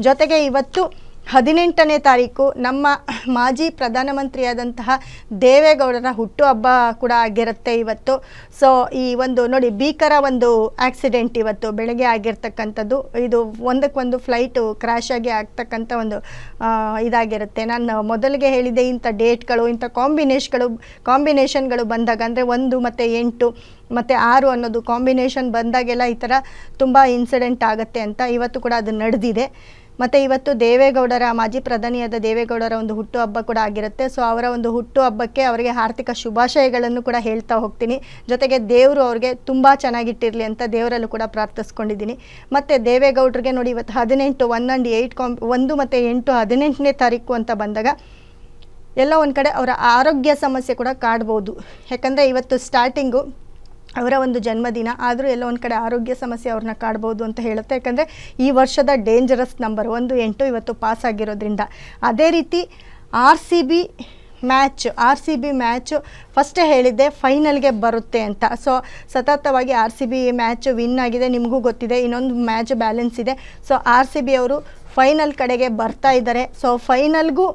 ಜೊತೆಗೆ ಇವತ್ತು 18ನೇ ತಾರೀಕು ನಮ್ಮ ಮಾಜಿ ಪ್ರಧಾನಮಂತ್ರಿಯಾದಂತಹ ದೇವೇಗೌಡರ ಹುಟ್ಟುಹಬ್ಬ ಕೂಡ ಆಗಿರುತ್ತೆ ಇವತ್ತು. ಸೊ ಈ ಒಂದು ನೋಡಿ ಭೀಕರ ಒಂದು ಆಕ್ಸಿಡೆಂಟ್ ಇವತ್ತು ಬೆಳಗ್ಗೆ ಆಗಿರ್ತಕ್ಕಂಥದ್ದು. ಇದು ಒಂದಕ್ಕೊಂದು ಫ್ಲೈಟು ಕ್ರ್ಯಾಶ್ ಆಗಿ ಆಗ್ತಕ್ಕಂಥ ಒಂದು ಇದಾಗಿರುತ್ತೆ. ನಾನು ಮೊದಲಿಗೆ ಹೇಳಿದೆ, ಇಂಥ ಡೇಟ್ಗಳು, ಇಂಥ ಕಾಂಬಿನೇಷನ್ಗಳು ಬಂದಾಗ ಅಂದರೆ 1 ಮತ್ತು 8 ಮತ್ತು 6 ಅನ್ನೋದು ಕಾಂಬಿನೇಷನ್ ಬಂದಾಗೆಲ್ಲ ಈ ಥರ ತುಂಬ ಇನ್ಸಿಡೆಂಟ್ ಆಗುತ್ತೆ ಅಂತ. ಇವತ್ತು ಕೂಡ ಅದು ನಡೆದಿದೆ. ಮತ್ತು ಇವತ್ತು ದೇವೇಗೌಡರ ಮಾಜಿ ಪ್ರಧಾನಿಯಾದ ದೇವೇಗೌಡರ ಒಂದು ಹುಟ್ಟುಹಬ್ಬ ಕೂಡ ಆಗಿರುತ್ತೆ. ಸೊ ಅವರ ಒಂದು ಹುಟ್ಟುಹಬ್ಬಕ್ಕೆ ಅವರಿಗೆ ಹಾರ್ದಿಕ ಶುಭಾಶಯಗಳನ್ನು ಕೂಡ ಹೇಳ್ತಾ ಹೋಗ್ತೀನಿ. ಜೊತೆಗೆ ದೇವರು ಅವ್ರಿಗೆ ತುಂಬ ಚೆನ್ನಾಗಿಟ್ಟಿರಲಿ ಅಂತ ದೇವರಲ್ಲೂ ಕೂಡ ಪ್ರಾರ್ಥಿಸ್ಕೊಂಡಿದ್ದೀನಿ. ಮತ್ತು ದೇವೇಗೌಡರಿಗೆ ನೋಡಿ ಇವತ್ತು 18 1 and 8 1 ಮತ್ತು 8 18ನೇ ತಾರೀಕು ಅಂತ ಬಂದಾಗ ಎಲ್ಲ ಒಂದು ಕಡೆ ಅವರ ಆರೋಗ್ಯ ಸಮಸ್ಯೆ ಕೂಡ ಕಾಡ್ಬೋದು. ಯಾಕಂದರೆ ಇವತ್ತು ಸ್ಟಾರ್ಟಿಂಗು ಅವರ ಒಂದು ಜನ್ಮದಿನ ಆದರೂ ಎಲ್ಲ ಒಂದು ಕಡೆ ಆರೋಗ್ಯ ಸಮಸ್ಯೆ ಅವ್ರನ್ನ ಕಾಡ್ಬೋದು ಅಂತ ಹೇಳುತ್ತೆ. ಯಾಕಂದರೆ ಈ ವರ್ಷದ ಡೇಂಜರಸ್ ನಂಬರ್ 1 8 ಇವತ್ತು ಪಾಸ್ ಆಗಿರೋದ್ರಿಂದ. ಅದೇ ರೀತಿ ಆರ್ ಸಿ ಬಿ ಮ್ಯಾಚು ಫಸ್ಟೇ ಹೇಳಿದ್ದೆ ಫೈನಲ್ಗೆ ಬರುತ್ತೆ ಅಂತ. ಸೊ ಸತತವಾಗಿ R C B match win ಆಗಿದೆ, ನಿಮಗೂ ಗೊತ್ತಿದೆ. ಇನ್ನೊಂದು ಮ್ಯಾಚ್ ಬ್ಯಾಲೆನ್ಸ್ ಇದೆ. ಸೊ ಆರ್ ಸಿ ಬಿ ಅವರು ಫೈನಲ್ ಕಡೆಗೆ ಬರ್ತಾ ಇದ್ದಾರೆ. ಸೊ ಫೈನಲ್ಗೂ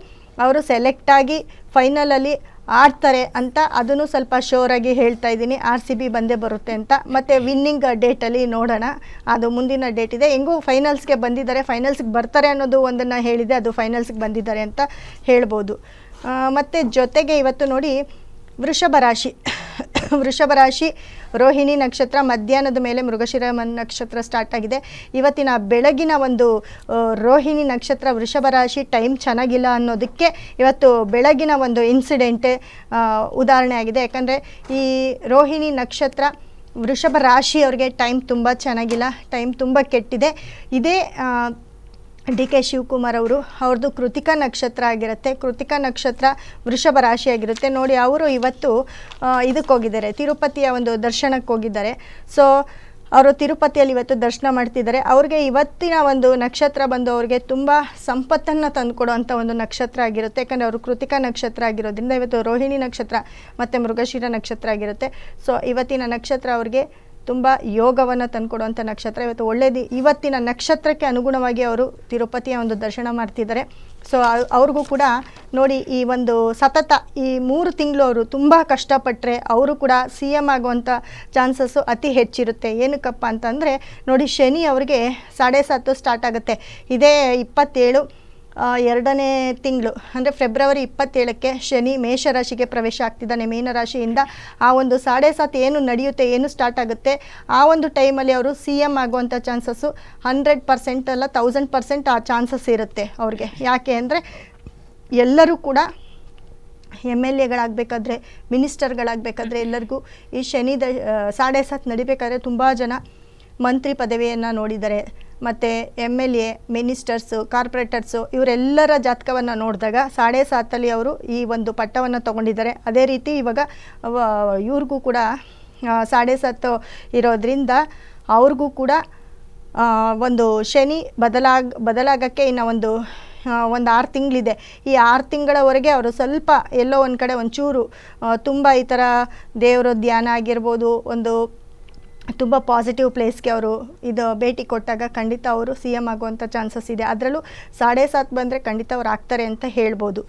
ಅವರು ಸೆಲೆಕ್ಟಾಗಿ ಫೈನಲಲ್ಲಿ ಆಡ್ತಾರೆ ಅಂತ ಅದನ್ನು ಸ್ವಲ್ಪ ಶೋರಾಗಿ ಹೇಳ್ತಾ ಇದ್ದೀನಿ. ಆರ್ ಸಿ ಬಿ ಬಂದೇ ಬರುತ್ತೆ ಅಂತ. ಮತ್ತು ವಿನ್ನಿಂಗ್ ಡೇಟಲ್ಲಿ ನೋಡೋಣ, ಅದು ಮುಂದಿನ ಡೇಟ್ ಇದೆ. ಹೆಂಗೂ ಫೈನಲ್ಸ್ಗೆ ಬಂದಿದ್ದಾರೆ, ಫೈನಲ್ಸ್ಗೆ ಬರ್ತಾರೆ ಅನ್ನೋದು ಒಂದನ್ನು ಹೇಳಿದೆ, ಅದು ಫೈನಲ್ಸ್ಗೆ ಬಂದಿದ್ದಾರೆ ಅಂತ ಹೇಳ್ಬೋದು. ಮತ್ತು ಜೊತೆಗೆ ಇವತ್ತು ನೋಡಿ ವೃಷಭ ರಾಶಿ ರೋಹಿಣಿ ನಕ್ಷತ್ರ ಮಧ್ಯಾಹ್ನದ ಮೇಲೆ ಮೃಗಶಿರ ನಕ್ಷತ್ರ ಸ್ಟಾರ್ಟ್ ಆಗಿದೆ. ಇವತ್ತಿನ ಬೆಳಗಿನ ಒಂದು ರೋಹಿಣಿ ನಕ್ಷತ್ರ ವೃಷಭ ರಾಶಿ ಟೈಮ್ ಚೆನ್ನಾಗಿಲ್ಲ ಅನ್ನೋದಕ್ಕೆ ಇವತ್ತು ಬೆಳಗಿನ ಒಂದು ಇನ್ಸಿಡೆಂಟೇ ಉದಾಹರಣೆ ಆಗಿದೆ. ಯಾಕಂದರೆ ಈ ರೋಹಿಣಿ ನಕ್ಷತ್ರ ವೃಷಭ ರಾಶಿಯವ್ರಿಗೆ ಟೈಮ್ ತುಂಬ ಚೆನ್ನಾಗಿಲ್ಲ, ಟೈಮ್ ತುಂಬ ಕೆಟ್ಟಿದೆ. ಇದೇ ಡಿ ಕೆ ಶಿವಕುಮಾರ್ ಅವ್ರದ್ದು ಕೃತಿಕಾ ನಕ್ಷತ್ರ ಆಗಿರುತ್ತೆ. ಕೃತಿಕಾ ನಕ್ಷತ್ರ ವೃಷಭ ರಾಶಿ ಆಗಿರುತ್ತೆ. ನೋಡಿ ಅವರು ಇವತ್ತು ಇದಕ್ಕೆ ಹೋಗಿದ್ದಾರೆ, ತಿರುಪತಿಯ ಒಂದು ದರ್ಶನಕ್ಕೆ ಹೋಗಿದ್ದಾರೆ. ಸೊ ಅವರು ತಿರುಪತಿಯಲ್ಲಿ ಇವತ್ತು ದರ್ಶನ ಮಾಡ್ತಿದ್ದಾರೆ. ಅವ್ರಿಗೆ ಇವತ್ತಿನ ಒಂದು ನಕ್ಷತ್ರ ಬಂದು ಅವ್ರಿಗೆ ತುಂಬ ಸಂಪತ್ತನ್ನು ತಂದುಕೊಡುವಂಥ ಒಂದು ನಕ್ಷತ್ರ ಆಗಿರುತ್ತೆ. ಯಾಕಂದರೆ ಅವರು ಕೃತಿಕಾ ನಕ್ಷತ್ರ ಆಗಿರೋದ್ರಿಂದ ಇವತ್ತು ರೋಹಿಣಿ ನಕ್ಷತ್ರ ಮತ್ತು ಮೃಗಶಿರ ನಕ್ಷತ್ರ ಆಗಿರುತ್ತೆ. ಸೊ ಇವತ್ತಿನ ನಕ್ಷತ್ರ ಅವ್ರಿಗೆ ತುಂಬ ಯೋಗವನ್ನು ತಂದುಕೊಡುವಂಥ ನಕ್ಷತ್ರ. ಇವತ್ತು ಒಳ್ಳೆಯದು. ಇವತ್ತಿನ ನಕ್ಷತ್ರಕ್ಕೆ ಅನುಗುಣವಾಗಿ ಅವರು ತಿರುಪತಿಯ ಒಂದು ದರ್ಶನ ಮಾಡ್ತಿದ್ದಾರೆ. ಸೊ ಅವ್ರಿಗೂ ಕೂಡ ನೋಡಿ ಈ ಒಂದು ಸತತ ಈ 3 ತಿಂಗಳು ಅವರು ತುಂಬ ಕಷ್ಟಪಟ್ಟರೆ ಅವರು ಕೂಡ CM ಆಗುವಂಥ ಚಾನ್ಸಸ್ಸು ಅತಿ ಹೆಚ್ಚಿರುತ್ತೆ. ಏನಕ್ಕಪ್ಪ ಅಂತಂದರೆ ನೋಡಿ ಶನಿ ಅವರಿಗೆ 7:30 ಸ್ಟಾರ್ಟ್ ಆಗುತ್ತೆ. ಇದೇ 27 2ನೇ ತಿಂಗಳು ಅಂದರೆ ಫೆಬ್ರವರಿ 27ಕ್ಕೆ ಶನಿ ಮೇಷರಾಶಿಗೆ ಪ್ರವೇಶ ಆಗ್ತಿದ್ದಾನೆ. ಮೀನರಾಶಿಯಿಂದ ಆ ಒಂದು 7:30 ಏನು ನಡೆಯುತ್ತೆ, ಏನು ಸ್ಟಾರ್ಟ್ ಆಗುತ್ತೆ, ಆ ಒಂದು ಟೈಮಲ್ಲಿ ಅವರು CM ಆಗುವಂಥ ಚಾನ್ಸಸ್ಸು 100% ಅಲ್ಲ 1000% ಆ ಚಾನ್ಸಸ್ ಇರುತ್ತೆ ಅವ್ರಿಗೆ. ಯಾಕೆ ಅಂದರೆ ಎಲ್ಲರೂ ಕೂಡ MLAಗಳಾಗಬೇಕಾದ್ರೆ, ಮಿನಿಸ್ಟರ್ಗಳಾಗಬೇಕಾದ್ರೆ ಎಲ್ಲರಿಗೂ ಈ ಶನಿ 7:30 ನಡಿಬೇಕಾದ್ರೆ ತುಂಬ ಜನ ಮಂತ್ರಿ ಪದವಿಯನ್ನು ನೋಡಿದ್ದಾರೆ. ಮತ್ತು MLA, ಮಿನಿಸ್ಟರ್ಸು, ಕಾರ್ಪೊರೇಟರ್ಸು ಇವರೆಲ್ಲರ ಜಾತಕವನ್ನು ನೋಡಿದಾಗ 7:30 ಅವರು ಈ ಒಂದು ಪಟ್ಟವನ್ನು ತೊಗೊಂಡಿದ್ದಾರೆ. ಅದೇ ರೀತಿ ಇವಾಗ ಇವ್ರಿಗೂ ಕೂಡ 7:30 ಇರೋದ್ರಿಂದ ಅವ್ರಿಗೂ ಕೂಡ ಒಂದು ಶನಿ ಬದಲಾಗಕ್ಕೆ ಇನ್ನು ಒಂದು 6 ತಿಂಗಳಿದೆ. ಈ 6 ತಿಂಗಳವರೆಗೆ ಅವರು ಸ್ವಲ್ಪ ಎಲ್ಲೋ ಒಂದು ಕಡೆ ಒಂಚೂರು ತುಂಬ ಈ ಥರ ದೇವರ ಧ್ಯಾನ ಆಗಿರ್ಬೋದು, ಒಂದು ತುಂಬ ಪಾಸಿಟಿವ್ ಪ್ಲೇಸ್ಗೆ ಅವರು ಭೇಟಿ ಕೊಟ್ಟಾಗ ಖಂಡಿತ ಅವರು CM ಆಗುವಂಥ ಚಾನ್ಸಸ್ ಇದೆ. ಅದರಲ್ಲೂ 7:30 ಬಂದರೆ ಖಂಡಿತ ಅವ್ರು ಆಗ್ತಾರೆ ಅಂತ ಹೇಳ್ಬೋದು.